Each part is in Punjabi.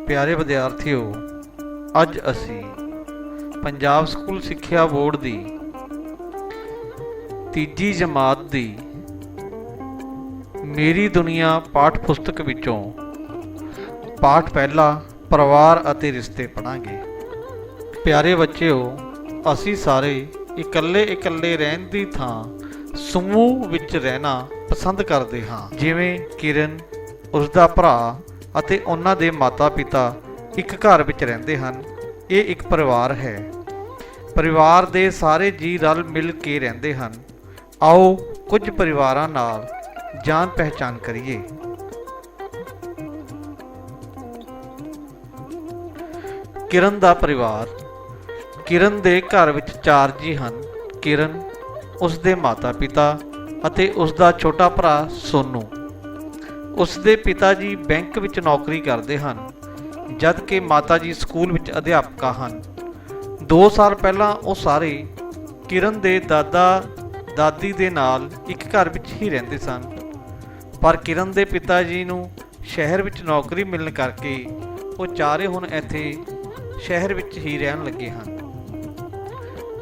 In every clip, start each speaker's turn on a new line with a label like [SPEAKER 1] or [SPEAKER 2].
[SPEAKER 1] प्यारे विद्यार्थियों, अज असी पंजाब स्कूल सिक्ख्या बोर्ड की तीजी जमात की मेरी दुनिया पाठ पुस्तक विचों पाठ पहला परिवार अते रिश्ते पढ़ांगे। प्यारे बच्चों, असी सारे इकल्ले इकल्ले रहन दी थां समूह विच रहना पसंद करते हाँ। जिवें किरण, उसका भरा ਅਤੇ ਉਹਨਾਂ ਦੇ ਮਾਤਾ ਪਿਤਾ ਇੱਕ ਘਰ ਵਿੱਚ ਰਹਿੰਦੇ ਹਨ। ਇਹ ਇੱਕ ਪਰਿਵਾਰ ਹੈ। ਪਰਿਵਾਰ ਦੇ ਸਾਰੇ ਜੀਅ ਰਲ ਮਿਲ ਕੇ ਰਹਿੰਦੇ ਹਨ। ਆਓ ਕੁਝ ਪਰਿਵਾਰਾਂ ਨਾਲ ਜਾਣ ਪਹਿਚਾਣ ਕਰੀਏ। ਕਿਰਨ ਦਾ ਪਰਿਵਾਰ। ਕਿਰਨ ਦੇ ਘਰ ਵਿੱਚ 4 ਜੀਅ ਹਨ। ਕਿਰਨ, ਉਸ ਦੇ ਮਾਤਾ ਪਿਤਾ ਅਤੇ ਉਸ ਦਾ ਛੋਟਾ ਭਰਾ ਸੋਨੂ। ਉਸ ਦੇ ਪਿਤਾ ਜੀ ਬੈਂਕ ਵਿੱਚ ਨੌਕਰੀ ਕਰਦੇ ਹਨ, ਜਦ ਕਿ ਮਾਤਾ ਜੀ ਸਕੂਲ ਵਿੱਚ ਅਧਿਆਪਕਾ ਹਨ। 2 ਸਾਲ ਪਹਿਲਾਂ ਉਹ ਸਾਰੇ ਕਿਰਨ ਦੇ ਦਾਦਾ ਦਾਦੀ ਦੇ ਨਾਲ ਇੱਕ ਘਰ ਵਿੱਚ ਹੀ ਰਹਿੰਦੇ ਸਨ, ਪਰ ਕਿਰਨ ਦੇ ਪਿਤਾ ਜੀ ਨੂੰ ਸ਼ਹਿਰ ਵਿੱਚ ਨੌਕਰੀ ਮਿਲਣ ਕਰਕੇ ਉਹ ਚਾਰੇ ਹੁਣ ਇੱਥੇ ਸ਼ਹਿਰ ਵਿੱਚ ਹੀ ਰਹਿਣ ਲੱਗੇ ਹਨ।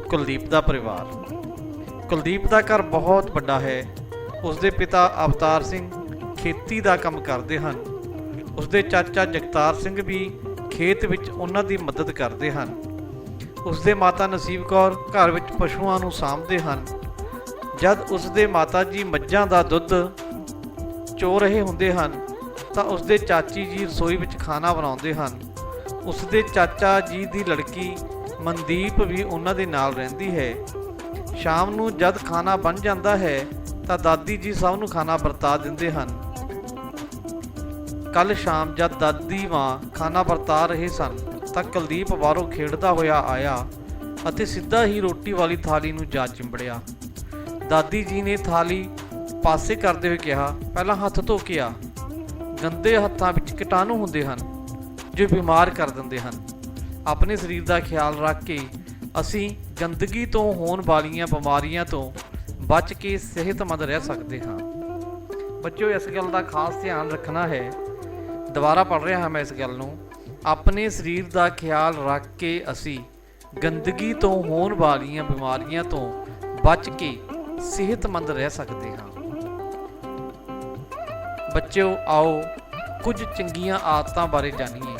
[SPEAKER 1] ਕੁਲਦੀਪ ਦਾ ਪਰਿਵਾਰ। ਕੁਲਦੀਪ ਦਾ ਘਰ ਬਹੁਤ ਵੱਡਾ ਹੈ। ਉਸ ਦੇ ਪਿਤਾ ਅਵਤਾਰ ਸਿੰਘ ਖੇਤੀ ਦਾ ਕੰਮ ਕਰਦੇ ਹਨ। ਉਸਦੇ ਚਾਚਾ ਜਗਤਾਰ ਸਿੰਘ ਵੀ ਖੇਤ ਵਿੱਚ ਉਹਨਾਂ ਦੀ ਮਦਦ ਕਰਦੇ ਹਨ। ਉਸਦੇ ਮਾਤਾ ਨਸੀਬ ਕੌਰ ਘਰ ਵਿੱਚ ਪਸ਼ੂਆਂ ਨੂੰ ਸਾਂਭਦੇ ਹਨ। ਜਦ ਉਸਦੇ ਮਾਤਾ ਜੀ ਮੱਝਾਂ ਦਾ ਦੁੱਧ ਚੋ ਰਹੇ ਹੁੰਦੇ ਹਨ ਤਾਂ ਉਸਦੇ ਚਾਚੀ ਜੀ ਰਸੋਈ ਵਿੱਚ ਖਾਣਾ ਬਣਾਉਂਦੇ ਹਨ। ਉਸਦੇ ਚਾਚਾ ਜੀ ਦੀ ਲੜਕੀ ਮਨਦੀਪ ਵੀ ਉਹਨਾਂ ਦੇ ਨਾਲ ਰਹਿੰਦੀ ਹੈ। ਸ਼ਾਮ ਨੂੰ ਜਦ ਖਾਣਾ ਬਣ ਜਾਂਦਾ ਹੈ ਤਾਂ ਦਾਦੀ ਜੀ ਸਭ ਨੂੰ ਖਾਣਾ ਵਰਤਾ ਦਿੰਦੇ ਹਨ। ਕੱਲ੍ਹ ਸ਼ਾਮ ਜਦ ਦਾਦੀ ਮਾਂ ਖਾਣਾ ਵਰਤਾ ਰਹੇ ਸਨ ਤਾਂ ਕੁਲਦੀਪ ਬਾਹਰੋਂ ਖੇਡਦਾ ਹੋਇਆ ਆਇਆ ਅਤੇ ਸਿੱਧਾ ਹੀ ਰੋਟੀ ਵਾਲੀ ਥਾਲੀ ਨੂੰ ਜਾ ਚਿੰਬੜਿਆ। ਦਾਦੀ ਜੀ ਨੇ ਥਾਲੀ ਪਾਸੇ ਕਰਦੇ ਹੋਏ ਕਿਹਾ, ਪਹਿਲਾਂ ਹੱਥ ਧੋ ਕੇ ਆ। ਗੰਦੇ ਹੱਥਾਂ ਵਿੱਚ ਕੀਟਾਣੂ ਹੁੰਦੇ ਹਨ ਜੋ ਬਿਮਾਰ ਕਰ ਦਿੰਦੇ ਹਨ। ਆਪਣੇ ਸਰੀਰ ਦਾ ਖਿਆਲ ਰੱਖ ਕੇ ਅਸੀਂ ਗੰਦਗੀ ਤੋਂ ਹੋਣ ਵਾਲੀਆਂ ਬਿਮਾਰੀਆਂ ਤੋਂ ਬਚ ਕੇ ਸਿਹਤਮੰਦ ਰਹਿ ਸਕਦੇ ਹਾਂ। ਬੱਚਿਓ, ਇਸ ਗੱਲ ਦਾ ਖਾਸ ਧਿਆਨ ਰੱਖਣਾ ਹੈ। ਦੁਬਾਰਾ ਪੜ੍ਹ ਰਿਹਾ ਹਾਂ ਮੈਂ ਇਸ ਗੱਲ ਨੂੰ। ਆਪਣੇ ਸਰੀਰ ਦਾ ਖਿਆਲ ਰੱਖ ਕੇ ਅਸੀਂ ਗੰਦਗੀ ਤੋਂ ਹੋਣ ਵਾਲੀਆਂ ਬਿਮਾਰੀਆਂ ਤੋਂ ਬਚ ਕੇ ਸਿਹਤਮੰਦ ਰਹਿ ਸਕਦੇ ਹਾਂ। ਬੱਚਿਓ, ਆਓ ਕੁਝ ਚੰਗੀਆਂ ਆਦਤਾਂ ਬਾਰੇ ਜਾਣੀਏ।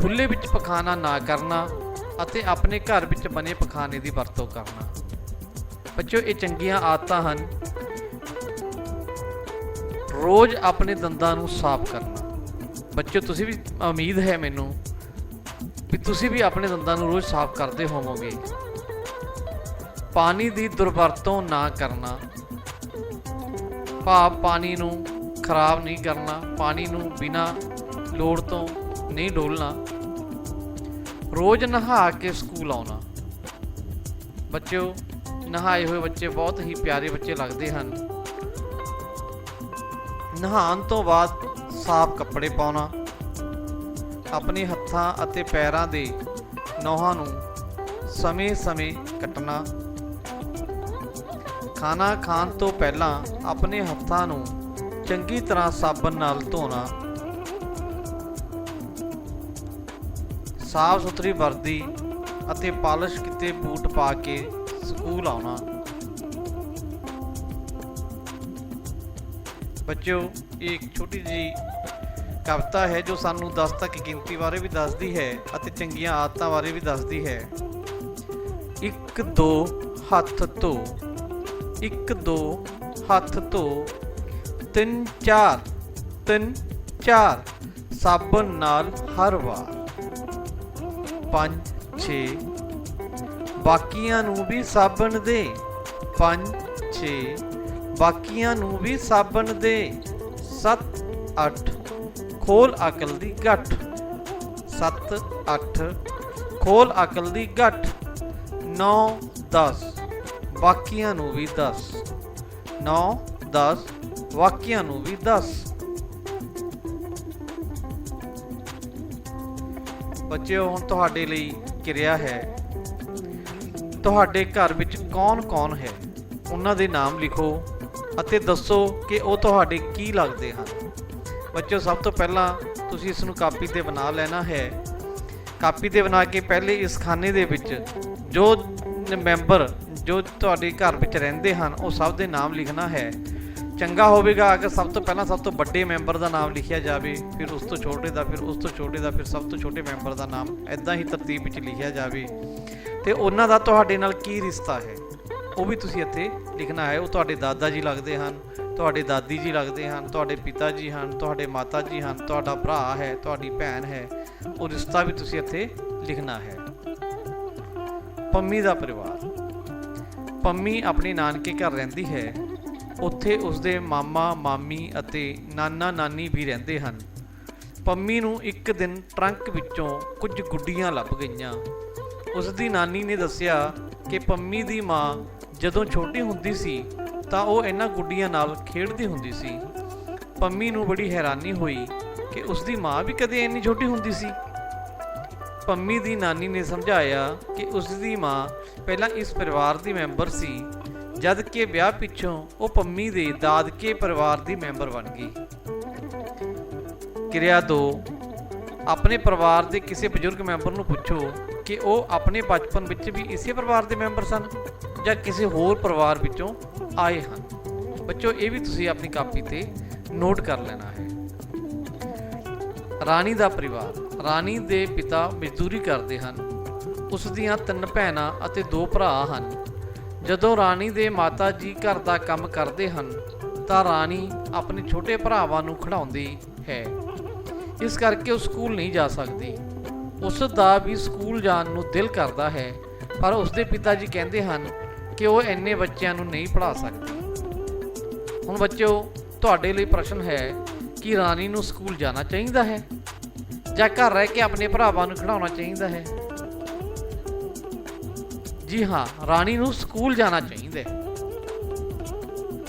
[SPEAKER 1] ਖੁੱਲ੍ਹੇ ਵਿੱਚ ਪਖਾਨਾ ਨਾ ਕਰਨਾ ਅਤੇ ਆਪਣੇ ਘਰ ਵਿੱਚ ਬਣੇ ਪਖਾਨੇ ਦੀ ਵਰਤੋਂ ਕਰਨਾ। ਬੱਚਿਓ, ਇਹ ਚੰਗੀਆਂ ਆਦਤਾਂ ਹਨ। ਰੋਜ਼ ਆਪਣੇ ਦੰਦਾਂ ਨੂੰ ਸਾਫ਼ ਕਰਨਾ। ਬੱਚਿਓ, ਤੁਸੀਂ ਵੀ, ਉਮੀਦ ਹੈ ਮੈਨੂੰ ਵੀ ਤੁਸੀਂ ਵੀ ਆਪਣੇ ਦੰਦਾਂ ਨੂੰ ਰੋਜ਼ ਸਾਫ਼ ਕਰਦੇ ਹੋਵੋਗੇ। ਪਾਣੀ ਦੀ ਦੁਰਵਰਤੋਂ ਨਾ ਕਰਨਾ, ਭਾਵ ਪਾਣੀ ਨੂੰ ਖਰਾਬ ਨਹੀਂ ਕਰਨਾ। ਪਾਣੀ ਨੂੰ ਬਿਨਾਂ ਲੋੜ ਤੋਂ ਨਹੀਂ ਡੋਲਣਾ। ਰੋਜ਼ ਨਹਾ ਕੇ ਸਕੂਲ ਆਉਣਾ। ਬੱਚਿਓ, ਨਹਾਏ ਹੋਏ ਬੱਚੇ ਬਹੁਤ ਹੀ ਪਿਆਰੇ ਬੱਚੇ ਲੱਗਦੇ ਹਨ। ਨਹਾਉਣ ਤੋਂ ਬਾਅਦ ਸਾਫ਼ ਕੱਪੜੇ ਪਾਉਣਾ। ਆਪਣੇ ਹੱਥਾਂ ਅਤੇ ਪੈਰਾਂ ਦੇ ਨਹੁਆਂ ਨੂੰ ਸਮੇਂ-ਸਮੇਂ ਕੱਟਣਾ। ਖਾਣਾ ਖਾਣ ਤੋਂ ਪਹਿਲਾਂ ਆਪਣੇ ਹੱਥਾਂ ਨੂੰ ਚੰਗੀ ਤਰ੍ਹਾਂ ਸਾਬਣ ਨਾਲ ਧੋਣਾ। ਸਾਫ਼ ਸੁਥਰੀ ਵਰਦੀ ਅਤੇ ਪਾਲਿਸ਼ ਕੀਤੇ ਬੂਟ ਪਾ ਕੇ ਸਕੂਲ ਆਉਣਾ। ਬੱਚਿਓ, ਇਹ ਇੱਕ ਛੋਟੀ ਜਿਹੀ ਕਵਿਤਾ ਹੈ ਜੋ ਸਾਨੂੰ 10 ਤੱਕ ਗਿਣਤੀ ਬਾਰੇ ਵੀ ਦੱਸਦੀ ਹੈ ਅਤੇ ਚੰਗੀਆਂ ਆਦਤਾਂ ਬਾਰੇ ਵੀ ਦੱਸਦੀ ਹੈ। 1 2 ਹੱਥ ਧੋ, 1 2 ਹੱਥ ਧੋ, 3 4 3 4 ਸਾਬਣ ਨਾਲ ਹਰ ਵਾਰ, 5 6 ਬਾਕੀਆਂ ਨੂੰ ਵੀ ਸਾਬਣ ਦੇ, 5 6 ਬਾਕੀਆਂ ਨੂੰ ਵੀ ਸਾਬਣ ਦੇ, 7 8 ਖੋਲ ਅਕਲ ਦੀ ਗੱਠ, 7 8 ਖੋਲ ਅਕਲ ਦੀ ਗੱਠ, 9 10 ਬਾਕੀਆਂ ਨੂੰ ਵੀ 10, 9 10 ਬਾਕੀਆਂ ਨੂੰ ਵੀ 10। ਬੱਚਿਓ, ਹੁਣ ਤੁਹਾਡੇ ਲਈ ਕਿਰਿਆ ਹੈ। ਤੁਹਾਡੇ ਘਰ ਵਿੱਚ ਕੌਣ-ਕੌਣ ਹੈ, ਉਹਨਾਂ ਦੇ ਨਾਮ ਲਿਖੋ ਅਤੇ ਦੱਸੋ ਕਿ ਉਹ ਤੁਹਾਡੇ ਕੀ ਲੱਗਦੇ ਹਨ। ਬੱਚਿਓ, ਸਭ ਤੋਂ ਪਹਿਲਾਂ ਤੁਸੀਂ ਇਸ ਨੂੰ ਕਾਪੀ ਤੇ ਬਣਾ ਲੈਣਾ ਹੈ। ਕਾਪੀ ਤੇ ਬਣਾ ਕੇ ਪਹਿਲੇ ਇਸ ਖਾਨੇ ਦੇ ਵਿੱਚ ਜੋ ਮੈਂਬਰ ਜੋ ਤੁਹਾਡੇ ਘਰ ਵਿੱਚ ਰਹਿੰਦੇ ਹਨ ਉਹ ਸਭ ਦੇ ਨਾਮ ਲਿਖਣਾ ਹੈ। ਚੰਗਾ ਹੋਵੇਗਾ ਅਗਰ ਸਭ ਤੋਂ ਪਹਿਲਾਂ ਸਭ ਤੋਂ ਵੱਡੇ ਮੈਂਬਰ ਦਾ ਨਾਮ ਲਿਖਿਆ ਜਾਵੇ, ਫਿਰ ਉਸ ਤੋਂ ਛੋਟੇ ਦਾ, ਫਿਰ ਉਸ ਤੋਂ ਛੋਟੇ ਦਾ, ਫਿਰ ਸਭ ਤੋਂ ਛੋਟੇ ਮੈਂਬਰ ਦਾ ਨਾਮ, ਇੱਦਾਂ ਹੀ ਤਰਤੀਬ ਵਿੱਚ ਲਿਖਿਆ ਜਾਵੇ। ਅਤੇ ਉਹਨਾਂ ਦਾ ਤੁਹਾਡੇ ਨਾਲ ਕੀ ਰਿਸ਼ਤਾ ਹੈ ਉਹ ਵੀ ਤੁਸੀਂ ਇੱਥੇ ਲਿਖਣਾ ਹੈ। ਉਹ ਤੁਹਾਡੇ ਦਾਦਾ ਜੀ ਲੱਗਦੇ ਹਨ, ਤੁਹਾਡੇ ਦਾਦੀ ਜੀ ਲੱਗਦੇ ਹਨ, ਤੁਹਾਡੇ ਪਿਤਾ ਜੀ ਹਨ, ਤੁਹਾਡੇ ਮਾਤਾ ਜੀ ਹਨ, ਤੁਹਾਡਾ ਭਰਾ ਹੈ, ਤੁਹਾਡੀ ਭੈਣ ਹੈ, ਉਹ ਰਿਸ਼ਤਾ ਵੀ ਤੁਸੀਂ ਇੱਥੇ ਲਿਖਣਾ ਹੈ। ਪੰਮੀ ਦਾ ਪਰਿਵਾਰ। ਪੰਮੀ ਆਪਣੇ ਨਾਨਕੇ ਘਰ ਰਹਿੰਦੀ ਹੈ। ਉੱਥੇ ਉਸਦੇ ਮਾਮਾ ਮਾਮੀ ਅਤੇ ਨਾਨਾ ਨਾਨੀ ਵੀ ਰਹਿੰਦੇ ਹਨ। ਪੰਮੀ ਨੂੰ ਇੱਕ ਦਿਨ ਟਰੰਕ ਵਿੱਚੋਂ ਕੁਝ ਗੁੱਡੀਆਂ ਲੱਭ ਗਈਆਂ। ਉਸ ਦੀ ਨਾਨੀ ਨੇ ਦੱਸਿਆ ਕਿ ਪੰਮੀ ਦੀ ਮਾਂ ਜਦੋਂ ਛੋਟੀ ਹੁੰਦੀ ਸੀ ਤਾਂ ਉਹ ਇਹਨਾਂ ਗੁੱਡੀਆਂ ਨਾਲ ਖੇਡਦੀ ਹੁੰਦੀ ਸੀ। ਪੰਮੀ ਨੂੰ ਬੜੀ ਹੈਰਾਨੀ ਹੋਈ ਕਿ ਉਸ ਦੀ ਮਾਂ ਵੀ ਕਦੇ ਇੰਨੀ ਛੋਟੀ ਹੁੰਦੀ ਸੀ। ਪੰਮੀ ਦੀ ਨਾਨੀ ਨੇ ਸਮਝਾਇਆ ਕਿ ਉਸ ਦੀ ਮਾਂ ਪਹਿਲਾਂ ਇਸ ਪਰਿਵਾਰ ਦੀ ਮੈਂਬਰ ਸੀ, ਜਦ ਕਿ ਵਿਆਹ ਪਿੱਛੋਂ ਉਹ ਪੰਮੀ ਦੇ ਦਾਦਕੇ ਪਰਿਵਾਰ ਦੀ ਮੈਂਬਰ ਬਣ ਗਈ। ਕਿਰਿਆ 2। ਆਪਣੇ ਪਰਿਵਾਰ ਦੇ ਕਿਸੇ ਬਜ਼ੁਰਗ ਮੈਂਬਰ ਨੂੰ ਪੁੱਛੋ ਕਿ ਉਹ ਆਪਣੇ ਬਚਪਨ ਵਿੱਚ ਵੀ ਇਸੇ ਪਰਿਵਾਰ ਦੇ ਮੈਂਬਰ ਸਨ ਜਾਂ ਕਿਸੇ ਹੋਰ ਪਰਿਵਾਰ ਵਿੱਚੋਂ ਆਏ ਹਨ। ਬੱਚੋ, ਇਹ ਵੀ ਤੁਸੀਂ ਆਪਣੀ ਕਾਪੀ ਤੇ ਨੋਟ ਕਰ ਲੈਣਾ ਹੈ। ਰਾਣੀ ਦਾ ਪਰਿਵਾਰ। ਰਾਣੀ ਦੇ ਪਿਤਾ ਮਜ਼ਦੂਰੀ ਕਰਦੇ ਹਨ। ਉਸ ਦੀਆਂ 3 ਭੈਣਾਂ ਅਤੇ 2 ਭਰਾ ਹਨ। ਜਦੋਂ ਰਾਣੀ ਦੇ ਮਾਤਾ ਜੀ ਘਰ ਦਾ ਕੰਮ ਕਰਦੇ ਹਨ ਤਾਂ ਰਾਣੀ ਆਪਣੇ ਛੋਟੇ ਭਰਾਵਾਂ ਨੂੰ ਖਿਡਾਉਂਦੀ ਹੈ, ਇਸ ਕਰਕੇ ਉਹ ਸਕੂਲ ਨਹੀਂ ਜਾ ਸਕਦੀ। ਉਸ ਦਾ ਵੀ ਸਕੂਲ ਜਾਣ ਨੂੰ ਦਿਲ ਕਰਦਾ ਹੈ, ਪਰ ਉਸਦੇ ਪਿਤਾ ਜੀ ਕਹਿੰਦੇ ਹਨ ਕਿ ਉਹ ਇੰਨੇ ਬੱਚਿਆਂ ਨੂੰ ਨਹੀਂ ਪੜ੍ਹਾ ਸਕਦੀ। ਹੁਣ ਬੱਚਿਓ, ਤੁਹਾਡੇ ਲਈ ਪ੍ਰਸ਼ਨ ਹੈ ਕਿ ਰਾਣੀ ਨੂੰ ਸਕੂਲ ਜਾਣਾ ਚਾਹੀਦਾ ਹੈ ਜਾਂ ਘਰ ਰਹਿ ਕੇ ਆਪਣੇ ਭਰਾਵਾਂ ਨੂੰ ਖਿਡਾਉਣਾ ਚਾਹੀਦਾ ਹੈ? ਜੀ ਹਾਂ, ਰਾਣੀ ਨੂੰ ਸਕੂਲ ਜਾਣਾ ਚਾਹੀਦਾ ਹੈ।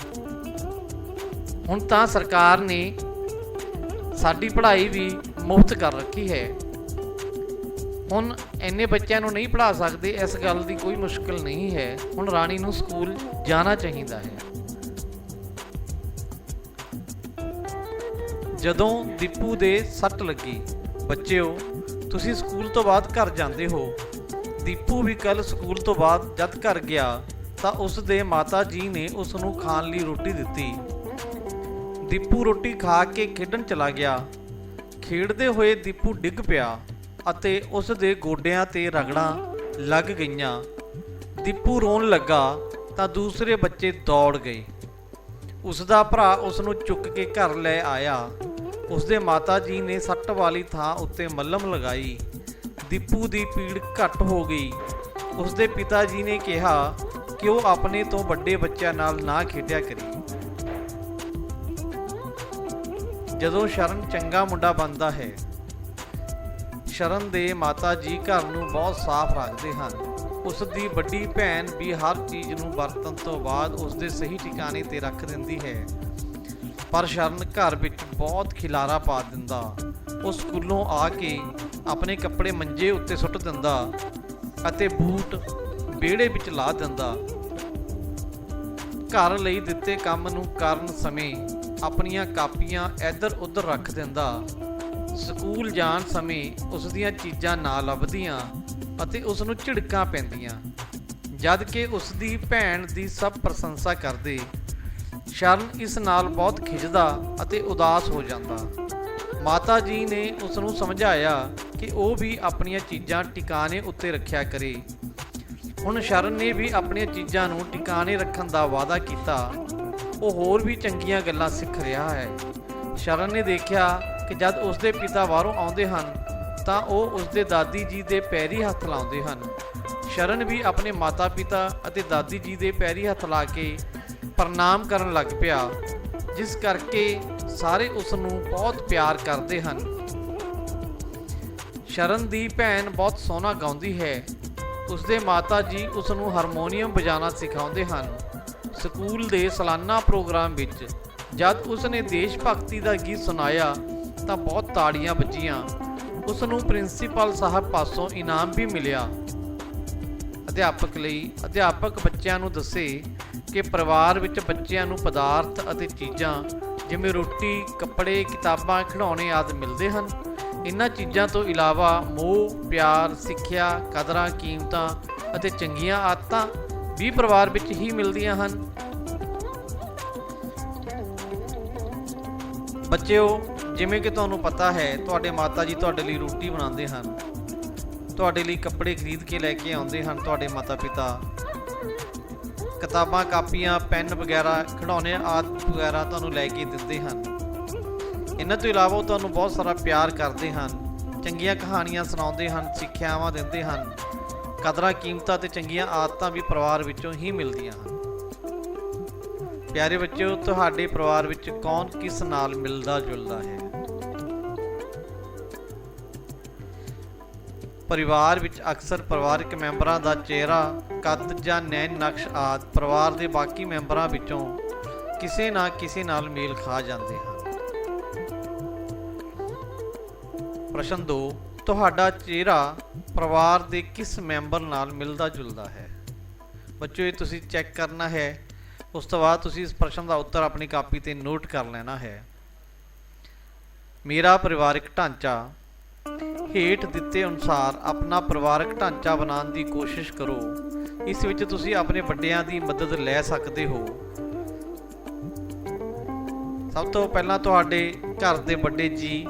[SPEAKER 1] ਹੁਣ ਤਾਂ ਸਰਕਾਰ ਨੇ ਸਾਡੀ ਪੜ੍ਹਾਈ ਵੀ ਮੁਫਤ ਕਰ ਰੱਖੀ ਹੈ। ਹੁਣ ਇੰਨੇ ਬੱਚਿਆਂ ਨੂੰ ਨਹੀਂ ਪੜ੍ਹਾ ਸਕਦੇ, ਇਸ ਗੱਲ ਦੀ ਕੋਈ ਮੁਸ਼ਕਿਲ ਨਹੀਂ ਹੈ। ਹੁਣ ਰਾਣੀ ਨੂੰ ਸਕੂਲ ਜਾਣਾ ਚਾਹੀਦਾ ਹੈ। ਜਦੋਂ ਦੀਪੂ ਦੇ ਸੱਟ ਲੱਗੀ। ਬੱਚਿਓ, ਤੁਸੀਂ ਸਕੂਲ ਤੋਂ ਬਾਅਦ ਘਰ ਜਾਂਦੇ ਹੋ। ਦੀਪੂ ਵੀ ਕੱਲ ਸਕੂਲ ਤੋਂ ਬਾਅਦ ਜਦ ਘਰ ਗਿਆ ਤਾਂ ਉਸ ਦੇ ਮਾਤਾ ਜੀ ਨੇ ਉਸ ਨੂੰ ਖਾਣ ਲਈ ਰੋਟੀ ਦਿੱਤੀ। ਦੀਪੂ ਰੋਟੀ ਖਾ ਕੇ ਖੇਡਣ ਚਲਾ ਗਿਆ। ਖੇਡਦੇ ਹੋਏ ਦੀਪੂ ਡਿੱਗ ਪਿਆ ਅਤੇ ਉਸ ਦੇ ਗੋਡਿਆਂ ਤੇ ਰਗੜਾਂ ਲੱਗ ਗਈਆਂ। ਦੀਪੂ ਰੋਣ ਲੱਗਾ ਤਾਂ ਦੂਸਰੇ ਬੱਚੇ ਦੌੜ ਗਏ। ਉਸ ਦਾ ਭਰਾ ਉਸ ਨੂੰ ਚੁੱਕ ਕੇ ਘਰ ਲੈ ਆਇਆ। ਉਸ ਦੇ ਮਾਤਾ ਜੀ ਨੇ ਸੱਟ ਵਾਲੀ ਥਾਂ ਉੱਤੇ ਮੱਲਮ ਲਗਾਈ। ਦੀਪੂ ਦੀ ਪੀੜ ਘੱਟ ਹੋ ਗਈ। ਉਸ ਦੇ ਪਿਤਾ ਜੀ ਨੇ ਕਿਹਾ ਕਿ ਉਹ ਆਪਣੇ ਤੋਂ ਵੱਡੇ ਬੱਚਿਆਂ ਨਾਲ ਨਾ ਖੇਡਿਆ ਕਰੇ। ਜਦੋਂ ਸ਼ਰਨ ਚੰਗਾ ਮੁੰਡਾ ਬਣਦਾ ਹੈ। ਸ਼ਰਨ ਦੇ ਮਾਤਾ ਜੀ ਘਰ ਨੂੰ ਬਹੁਤ ਸਾਫ਼ ਰੱਖਦੇ ਹਨ। ਉਸ ਦੀ ਵੱਡੀ ਭੈਣ ਵੀ ਹਰ ਚੀਜ਼ ਨੂੰ ਵਰਤਣ ਤੋਂ ਬਾਅਦ ਉਸ ਦੇ ਸਹੀ ਠਿਕਾਣੇ ਤੇ ਰੱਖ ਦਿੰਦੀ ਹੈ, ਪਰ ਸ਼ਰਨ ਘਰ ਵਿੱਚ ਬਹੁਤ ਖਿਲਾਰਾ ਪਾ ਦਿੰਦਾ। ਉਹ ਸਕੂਲੋਂ ਆ ਕੇ ਆਪਣੇ ਕੱਪੜੇ ਮੰਜੇ ਉੱਤੇ ਸੁੱਟ ਦਿੰਦਾ ਅਤੇ ਬੂਟ ਵਿਹੜੇ ਵਿੱਚ ਲਾ ਦਿੰਦਾ। ਘਰ ਲਈ ਦਿੱਤੇ ਕੰਮ ਨੂੰ ਕਰਨ ਸਮੇਂ ਆਪਣੀਆਂ ਕਾਪੀਆਂ ਇੱਧਰ ਉੱਧਰ ਰੱਖ ਦਿੰਦਾ। ਸਕੂਲ ਜਾਣ ਸਮੇਂ ਉਸ ਦੀਆਂ ਚੀਜ਼ਾਂ ਨਾ ਲੱਭਦੀਆਂ ਅਤੇ ਉਸ ਨੂੰ ਝਿੜਕਾਂ ਪੈਂਦੀਆਂ, ਜਦ ਕਿ ਉਸ ਦੀ ਭੈਣ ਦੀ ਸਭ ਪ੍ਰਸ਼ੰਸਾ ਕਰਦੇ। ਸ਼ਰਨ ਇਸ ਨਾਲ ਬਹੁਤ ਖਿਝਦਾ ਅਤੇ ਉਦਾਸ ਹੋ ਜਾਂਦਾ। ਮਾਤਾ ਜੀ ਨੇ ਉਸ ਨੂੰ ਸਮਝਾਇਆ ਕਿ ਉਹ ਵੀ ਆਪਣੀਆਂ ਚੀਜ਼ਾਂ ਟਿਕਾਣੇ ਉੱਤੇ ਰੱਖਿਆ ਕਰੇ। ਹੁਣ ਸ਼ਰਨ ਨੇ ਵੀ ਆਪਣੀਆਂ ਚੀਜ਼ਾਂ ਨੂੰ ਟਿਕਾਣੇ ਰੱਖਣ ਦਾ ਵਾਅਦਾ ਕੀਤਾ। ਉਹ ਹੋਰ ਵੀ ਚੰਗੀਆਂ ਗੱਲਾਂ ਸਿੱਖ ਰਿਹਾ ਹੈ। ਸ਼ਰਨ ਨੇ ਦੇਖਿਆ ਕਿ ਜਦ ਉਸ ਦੇ ਪਿਤਾ ਬਾਹਰੋਂ ਆਉਂਦੇ ਹਨ ਤਾਂ ਉਹ ਉਸ ਦੇ ਦਾਦੀ ਜੀ ਦੇ ਪੈਰੀ ਹੱਥ ਲਾਉਂਦੇ ਹਨ। ਸ਼ਰਨ ਵੀ ਆਪਣੇ ਮਾਤਾ ਪਿਤਾ ਅਤੇ ਦਾਦੀ ਜੀ ਦੇ ਪੈਰੀ ਹੱਥ ਲਾ ਕੇ ਪ੍ਰਣਾਮ ਕਰਨ ਲੱਗ ਪਿਆ, ਜਿਸ ਕਰਕੇ ਸਾਰੇ ਉਸ ਨੂੰ ਬਹੁਤ ਪਿਆਰ ਕਰਦੇ ਹਨ। ਸ਼ਰਨ ਦੀ ਭੈਣ ਬਹੁਤ ਸੋਹਣਾ ਗਾਉਂਦੀ ਹੈ। ਉਸਦੇ ਮਾਤਾ ਜੀ ਉਸ ਨੂੰ ਹਾਰਮੋਨੀਅਮ ਵਜਾਉਣਾ ਸਿਖਾਉਂਦੇ ਹਨ। ਸਕੂਲ ਦੇ ਸਾਲਾਨਾ ਪ੍ਰੋਗਰਾਮ ਵਿੱਚ ਜਦ ਉਸ ਨੇ ਦੇਸ਼ ਭਗਤੀ ਦਾ ਗੀਤ ਸੁਣਾਇਆ ਤਾਂ ਬਹੁਤ ਤਾੜੀਆਂ ਵੱਜੀਆਂ। ਉਸ ਨੂੰ ਪ੍ਰਿੰਸੀਪਲ ਸਾਹਿਬ ਪਾਸੋਂ ਇਨਾਮ ਵੀ ਮਿਲਿਆ। ਅਧਿਆਪਕ ਬੱਚਿਆਂ ਨੂੰ ਦੱਸੇ ਕਿ ਪਰਿਵਾਰ ਵਿੱਚ ਬੱਚਿਆਂ ਨੂੰ ਪਦਾਰਥ ਅਤੇ ਚੀਜ਼ਾਂ ਜਿਵੇਂ ਰੋਟੀ, ਕੱਪੜੇ, ਕਿਤਾਬਾਂ, ਖਿਡੌਣੇ ਆਦਿ ਮਿਲਦੇ ਹਨ। ਇਹਨਾਂ ਚੀਜ਼ਾਂ ਤੋਂ ਇਲਾਵਾ ਮੋਹ, ਪਿਆਰ, ਸਿੱਖਿਆ, ਕਦਰਾਂ, ਕੀਮਤਾਂ ਅਤੇ ਚੰਗੀਆਂ ਆਦਤਾਂ ਵੀ ਪਰਿਵਾਰ ਵਿੱਚ ਹੀ ਮਿਲਦੀਆਂ ਹਨ। ਬੱਚਿਓ, ਜਿਵੇਂ ਕਿ ਤੁਹਾਨੂੰ ਪਤਾ ਹੈ, ਤੁਹਾਡੇ ਮਾਤਾ ਜੀ ਤੁਹਾਡੇ ਲਈ ਰੋਟੀ ਬਣਾਉਂਦੇ ਹਨ, ਤੁਹਾਡੇ ਲਈ ਕੱਪੜੇ ਖਰੀਦ ਕੇ ਲੈ ਕੇ ਆਉਂਦੇ ਹਨ। ਤੁਹਾਡੇ ਮਾਤਾ ਪਿਤਾ ਕਿਤਾਬਾਂ, ਕਾਪੀਆਂ, ਪੈਨ ਵਗੈਰਾ, ਖਿਡੌਣੇ ਆਦਿ ਵਗੈਰਾ ਤੁਹਾਨੂੰ ਲੈ ਕੇ ਦਿੰਦੇ ਹਨ। ਇਹਨਾਂ ਤੋਂ ਇਲਾਵਾ ਉਹ ਤੁਹਾਨੂੰ ਬਹੁਤ ਸਾਰਾ ਪਿਆਰ ਕਰਦੇ ਹਨ, ਚੰਗੀਆਂ ਕਹਾਣੀਆਂ ਸੁਣਾਉਂਦੇ ਹਨ, ਸਿੱਖਿਆਵਾਂ ਦਿੰਦੇ ਹਨ। ਕਦਰਾਂ, ਕੀਮਤਾਂ ਅਤੇ ਚੰਗੀਆਂ ਆਦਤਾਂ ਵੀ ਪਰਿਵਾਰ ਵਿੱਚੋਂ ਹੀ ਮਿਲਦੀਆਂ ਹਨ। ਪਿਆਰੇ ਬੱਚਿਓ, ਤੁਹਾਡੇ ਪਰਿਵਾਰ ਵਿੱਚ ਕੌਣ ਕਿਸ ਨਾਲ ਮਿਲਦਾ ਜੁਲਦਾ ਹੈ? ਪਰਿਵਾਰ ਵਿੱਚ ਅਕਸਰ ਪਰਿਵਾਰਕ ਮੈਂਬਰਾਂ ਦਾ ਚਿਹਰਾ, ਕੱਦ ਜਾਂ ਨੈਣ ਨਕਸ਼ ਆਦਿ ਪਰਿਵਾਰ ਦੇ ਬਾਕੀ ਮੈਂਬਰਾਂ ਵਿੱਚੋਂ ਕਿਸੇ ਨਾ ਕਿਸੇ ਨਾਲ ਮੇਲ ਖਾ ਜਾਂਦੇ ਹਨ। ਪ੍ਰਸ਼ਨ 2, ਤੁਹਾਡਾ ਚਿਹਰਾ ਪਰਿਵਾਰ ਦੇ ਕਿਸ ਮੈਂਬਰ ਨਾਲ ਮਿਲਦਾ ਜੁਲਦਾ ਹੈ? ਬੱਚਿਓ, ਇਹ ਤੁਸੀਂ ਚੈੱਕ ਕਰਨਾ ਹੈ। ਉਸ ਤੋਂ ਬਾਅਦ ਤੁਸੀਂ ਇਸ ਪ੍ਰਸ਼ਨ ਦਾ ਉੱਤਰ ਆਪਣੀ ਕਾਪੀ ਤੇ ਨੋਟ ਕਰ ਲੈਣਾ ਹੈ। ਮੇਰਾ ਪਰਿਵਾਰਕ ਢਾਂਚਾ। ਹੇਠ ਦਿੱਤੇ ਅਨੁਸਾਰ ਆਪਣਾ ਪਰਿਵਾਰਕ ਢਾਂਚਾ ਬਣਾਉਣ ਦੀ ਕੋਸ਼ਿਸ਼ ਕਰੋ। ਇਸ ਵਿੱਚ ਤੁਸੀਂ ਆਪਣੇ ਵੱਡਿਆਂ ਦੀ ਮਦਦ ਲੈ ਸਕਦੇ ਹੋ। ਸਭ ਤੋਂ ਪਹਿਲਾਂ ਤੁਹਾਡੇ ਘਰ ਦੇ ਵੱਡੇ ਜੀ,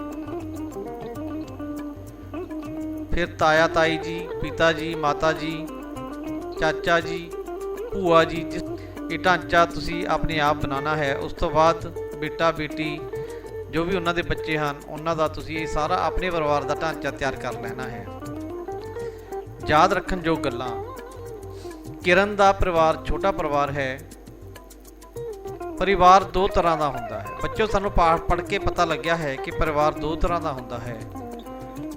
[SPEAKER 1] ਫਿਰ ਤਾਇਆ ਤਾਈ ਜੀ, ਪਿਤਾ ਜੀ, ਮਾਤਾ ਜੀ, ਚਾਚਾ ਜੀ, ਭੂਆ ਜੀ। ਇਹ ਢਾਂਚਾ ਤੁਸੀਂ ਆਪਣੇ ਆਪ ਬਣਾਉਣਾ ਹੈ। ਉਸ ਤੋਂ ਬਾਅਦ ਬੇਟਾ ਬੇਟੀ, ਜੋ ਵੀ ਉਹਨਾਂ ਦੇ ਬੱਚੇ ਹਨ, ਉਹਨਾਂ ਦਾ ਤੁਸੀਂ ਇਹ ਸਾਰਾ ਆਪਣੇ ਪਰਿਵਾਰ ਦਾ ਢਾਂਚਾ ਤਿਆਰ ਕਰ ਲੈਣਾ ਹੈ। ਯਾਦ ਰੱਖਣ ਯੋਗ ਗੱਲਾਂ। ਕਿਰਨ ਦਾ ਪਰਿਵਾਰ ਛੋਟਾ ਪਰਿਵਾਰ ਹੈ। ਪਰਿਵਾਰ ਦੋ ਤਰ੍ਹਾਂ ਦਾ ਹੁੰਦਾ ਹੈ। ਬੱਚਿਓ, ਸਾਨੂੰ ਪਾਠ ਪੜ੍ਹ ਕੇ ਪਤਾ ਲੱਗਿਆ ਹੈ ਕਿ ਪਰਿਵਾਰ ਦੋ ਤਰ੍ਹਾਂ ਦਾ ਹੁੰਦਾ ਹੈ।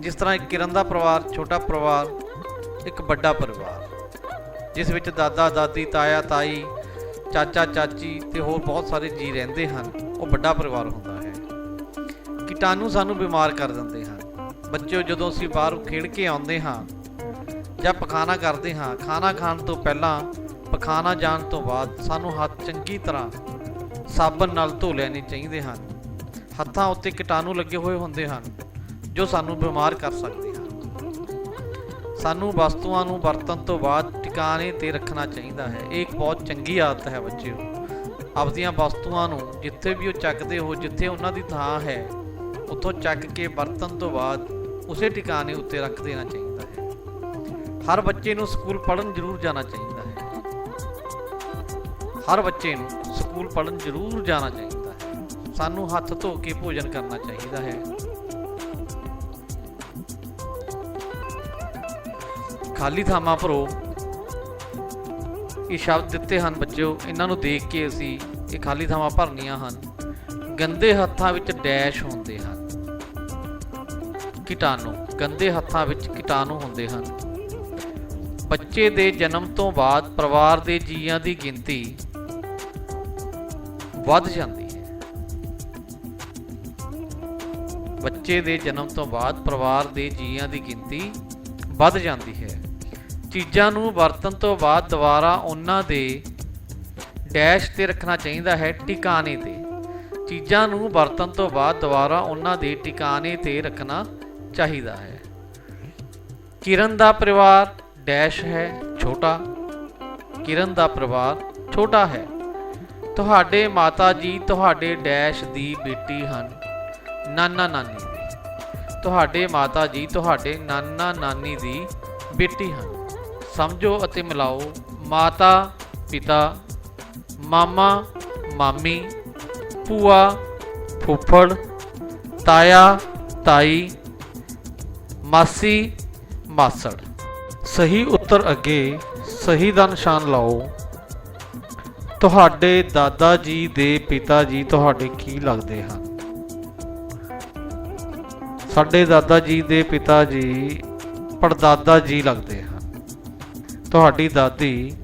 [SPEAKER 1] ਜਿਸ ਤਰ੍ਹਾਂ ਇੱਕ ਕਿਰਨ ਦਾ ਪਰਿਵਾਰ ਛੋਟਾ ਪਰਿਵਾਰ, ਇੱਕ ਵੱਡਾ ਪਰਿਵਾਰ ਜਿਸ ਵਿੱਚ ਦਾਦਾ ਦਾਦੀ, ਤਾਇਆ ਤਾਈ, ਚਾਚਾ ਚਾਚੀ ਤੇ ਹੋਰ ਬਹੁਤ ਸਾਰੇ ਜੀ ਰਹਿੰਦੇ ਹਨ, ਉਹ ਵੱਡਾ ਪਰਿਵਾਰ ਹੁੰਦਾ ਹੈ। ਕੀਟਾਣੂ ਸਾਨੂੰ ਬਿਮਾਰ ਕਰ ਦਿੰਦੇ ਹਨ। ਬੱਚਿਓ, ਜਦੋਂ ਅਸੀਂ ਬਾਹਰੋਂ ਖੇਡ ਕੇ ਆਉਂਦੇ ਹਾਂ ਜਾਂ ਪਖਾਨਾ ਕਰਦੇ ਹਾਂ, ਖਾਣਾ ਖਾਣ ਤੋਂ ਪਹਿਲਾਂ, ਪਖਾਨਾ ਜਾਣ ਤੋਂ ਬਾਅਦ ਸਾਨੂੰ ਹੱਥ ਚੰਗੀ ਤਰ੍ਹਾਂ ਸਾਬਣ ਨਾਲ ਧੋ ਲੈਣੇ ਚਾਹੀਦੇ ਹਨ। ਹੱਥਾਂ ਉੱਤੇ ਕੀਟਾਣੂ ਲੱਗੇ ਹੋਏ ਹੁੰਦੇ ਹਨ ਜੋ ਸਾਨੂੰ ਬਿਮਾਰ ਕਰ ਸਕਦੇ ਹਨ। ਸਾਨੂੰ ਵਸਤੂਆਂ ਨੂੰ ਵਰਤਣ ਤੋਂ ਬਾਅਦ ਟਿਕਾਣੇ ਤੇ ਰੱਖਣਾ ਚਾਹੀਦਾ ਹੈ। ਇਹ ਇੱਕ ਬਹੁਤ ਚੰਗੀ ਆਦਤ ਹੈ ਬੱਚਿਓ। ਆਪਦੀਆਂ ਵਸਤੂਆਂ ਨੂੰ ਜਿੱਥੇ ਵੀ ਉਹ ਚੱਕਦੇ ਹੋ, ਜਿੱਥੇ ਉਹਨਾਂ ਦੀ ਥਾਂ ਹੈ, ਉੱਥੋਂ ਚੱਕ ਕੇ ਵਰਤਣ ਤੋਂ ਬਾਅਦ ਉਸੇ ਟਿਕਾਣੇ ਉੱਤੇ ਰੱਖ ਦੇਣਾ ਚਾਹੀਦਾ ਹੈ। ਹਰ ਬੱਚੇ ਨੂੰ ਸਕੂਲ ਪੜ੍ਹਨ ਜ਼ਰੂਰ ਜਾਣਾ ਚਾਹੀਦਾ ਹੈ। ਹਰ ਬੱਚੇ ਨੂੰ ਸਕੂਲ ਪੜ੍ਹਨ ਜ਼ਰੂਰ ਜਾਣਾ ਚਾਹੀਦਾ ਹੈ। ਸਾਨੂੰ ਹੱਥ ਧੋ ਕੇ ਭੋਜਨ ਕਰਨਾ ਚਾਹੀਦਾ ਹੈ। ਖਾਲੀ ਥਾਵਾਂ ਭਰੋ। ਇਹ ਸ਼ਬਦ ਦਿੱਤੇ ਹਨ ਬੱਚਿਓ, ਇਹਨਾਂ ਨੂੰ ਦੇਖ ਕੇ ਅਸੀਂ ਇਹ ਖਾਲੀ ਥਾਵਾਂ ਭਰਨੀਆਂ ਹਨ। ਗੰਦੇ ਹੱਥਾਂ ਵਿੱਚ ਡੈਸ਼ ਹੁੰਦੇ ਹਨ। ਕੀਟਾਣੂ। ਗੰਦੇ ਹੱਥਾਂ ਵਿੱਚ ਕੀਟਾਣੂ ਹੁੰਦੇ ਹਨ। ਬੱਚੇ ਦੇ ਜਨਮ ਤੋਂ ਬਾਅਦ ਪਰਿਵਾਰ ਦੇ ਜੀਆਂ ਦੀ ਗਿਣਤੀ ਵੱਧ ਜਾਂਦੀ ਹੈ। ਬੱਚੇ ਦੇ ਜਨਮ ਤੋਂ ਬਾਅਦ ਪਰਿਵਾਰ ਦੇ ਜੀਆਂ ਦੀ ਗਿਣਤੀ ਵੱਧ ਜਾਂਦੀ ਹੈ। ਚੀਜ਼ਾਂ ਨੂੰ ਵਰਤਣ ਤੋਂ ਬਾਅਦ ਦੁਬਾਰਾ ਉਹਨਾਂ ਦੇ ਡੈਸ਼ ਤੇ ਰੱਖਣਾ ਚਾਹੀਦਾ ਹੈ, ਟਿਕਾਣੇ ਤੇ। ਚੀਜ਼ਾਂ ਨੂੰ ਵਰਤਣ ਤੋਂ ਬਾਅਦ ਦੁਬਾਰਾ ਉਹਨਾਂ ਦੇ ਟਿਕਾਣੇ ਤੇ ਰੱਖਣਾ ਚਾਹੀਦਾ ਹੈ। ਕਿਰਨ ਦਾ ਪਰਿਵਾਰ ਡੈਸ਼ ਹੈ, ਛੋਟਾ। ਕਿਰਨ ਦਾ ਪਰਿਵਾਰ ਛੋਟਾ ਹੈ। ਤੁਹਾਡੇ ਮਾਤਾ ਜੀ ਤੁਹਾਡੇ ਡੈਸ਼ ਦੀ ਬੇਟੀ ਹਨ, ਨਾਨਾ ਨਾਨੀ ਦੀ। ਤੁਹਾਡੇ ਮਾਤਾ ਜੀ ਤੁਹਾਡੇ ਨਾਨਾ ਨਾਨੀ ਦੀ ਬੇਟੀ ਹਨ। ਸਮਝੋ ਅਤੇ ਮਿਲਾਓ। ਮਾਤਾ ਪਿਤਾ, ਮਾਮਾ ਮਾਮੀ, ਭੂਆ ਫੁੱਫੜ, ਤਾਇਆ ਤਾਈ, ਮਾਸੀ ਮਾਸੜ। ਸਹੀ ਉੱਤਰ ਅੱਗੇ ਸਹੀ ਦਾ ਨਿਸ਼ਾਨ ਲਾਓ। ਤੁਹਾਡੇ ਦਾਦਾ ਜੀ ਦੇ ਪਿਤਾ ਜੀ ਤੁਹਾਡੇ ਕੀ ਲੱਗਦੇ ਹਨ? ਸਾਡੇ ਦਾਦਾ ਜੀ ਦੇ ਪਿਤਾ ਜੀ ਪੜਦਾਦਾ ਜੀ ਲੱਗਦੇ ਹਨ। ਤੁਹਾਡੀ ਦਾਦੀ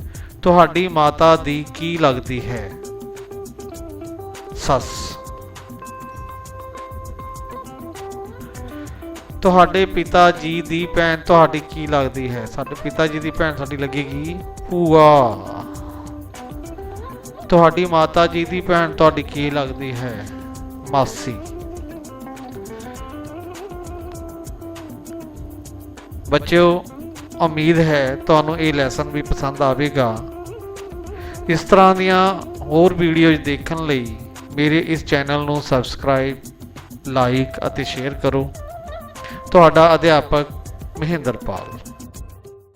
[SPEAKER 1] ਤੁਹਾਡੀ ਮਾਤਾ ਦੀ ਕੀ ਲੱਗਦੀ ਹੈ? ਸੱਸ। ਤੁਹਾਡੇ ਪਿਤਾ ਜੀ ਦੀ ਭੈਣ ਤੁਹਾਡੀ ਕੀ ਲੱਗਦੀ ਹੈ? ਸਾਡੇ ਪਿਤਾ ਜੀ ਦੀ ਭੈਣ ਸਾਡੀ ਲੱਗੇਗੀ ਭੂਆ। ਤੁਹਾਡੀ ਮਾਤਾ ਜੀ ਦੀ ਭੈਣ ਤੁਹਾਡੀ ਕੀ ਲੱਗਦੀ ਹੈ? ਮਾਸੀ। ਬੱਚਿਓ, ਉਮੀਦ ਹੈ ਤੁਹਾਨੂੰ ਇਹ ਲੈਸਨ ਵੀ ਪਸੰਦ ਆਵੇਗਾ। ਇਸ ਤਰ੍ਹਾਂ ਦੀਆਂ ਹੋਰ ਵੀਡੀਓਜ਼ ਦੇਖਣ ਲਈ ਮੇਰੇ ਇਸ ਚੈਨਲ ਨੂੰ ਸਬਸਕ੍ਰਾਈਬ, ਲਾਈਕ ਅਤੇ ਸ਼ੇਅਰ ਕਰੋ। ਤੁਹਾਡਾ ਅਧਿਆਪਕ ਮਹਿੰਦਰ ਪਾਲ।